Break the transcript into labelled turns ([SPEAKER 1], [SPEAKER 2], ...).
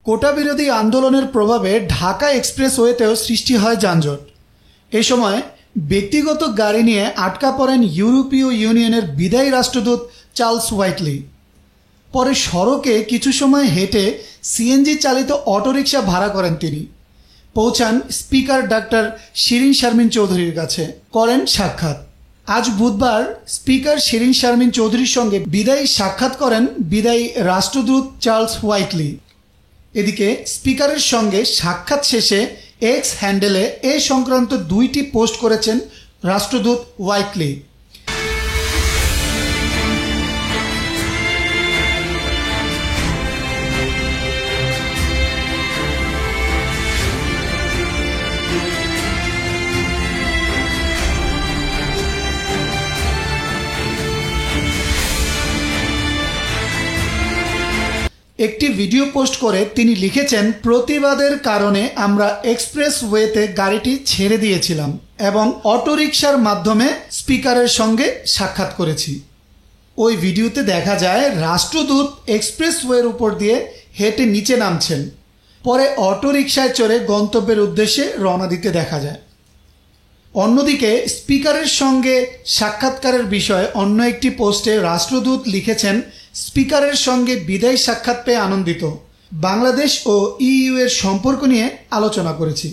[SPEAKER 1] কোটা বিরোধী আন্দোলনের প্রভাবে ঢাকা এক্সপ্রেসওয়েতেও সৃষ্টি হয় যানজট। এই সময় ব্যক্তিগত গাড়ি নিয়ে আটকা পড়েন ইউরোপীয় ইউনিয়নের বিদায়ী রাষ্ট্রদূত চার্লস হোয়াইটলি। পরে সড়কে কিছু সময় হেঁটে সিএনজি চালিত অটোরিকশা ভাড়া করেন তিনি। পৌঁছান স্পিকার ডাক্তার শিরিন শারমিন চৌধুরীর কাছে, করেন সাক্ষাৎ। আজ বুধবার স্পিকার শিরিন শারমিন চৌধুরীর সঙ্গে বিদায়ী সাক্ষাৎ করেন বিদায়ী রাষ্ট্রদূত চার্লস হোয়াইটলি। এদিকে স্পিকারের সঙ্গে সাক্ষাৎ শেষে এক্স হ্যান্ডেলে এ সংক্রান্ত 2টি পোস্ট করেছেন রাষ্ট্রদূত হোয়াইটলি। একটি ভিডিও পোস্ট করে তিনি লিখেছেন, প্রতিবাদের কারণে আমরা এক্সপ্রেসওয়েতে গাড়িটি ছেড়ে দিয়েছিলাম এবং অটোরিকশার মাধ্যমে স্পিকারের সঙ্গে সাক্ষাৎ করেছি। ওই ভিডিওতে দেখা যায় রাষ্ট্রদূত এক্সপ্রেসওয়ের উপর দিয়ে হেঁটে নিচে নামছেন, পরে অটোরিকশায় চড়ে গন্তব্যের উদ্দেশ্যে রওনা দিতে দেখা যায়। অন্যদিকে স্পিকারের সঙ্গে সাক্ষাৎকারের বিষয়ে অন্য একটি পোস্টে রাষ্ট্রদূত লিখেছেন, স্পিকারের সঙ্গে বিদায়ী সাক্ষাৎ পেয়ে আনন্দিত। বাংলাদেশ ও ইইউ এর সম্পর্ক নিয়ে আলোচনা করেছি।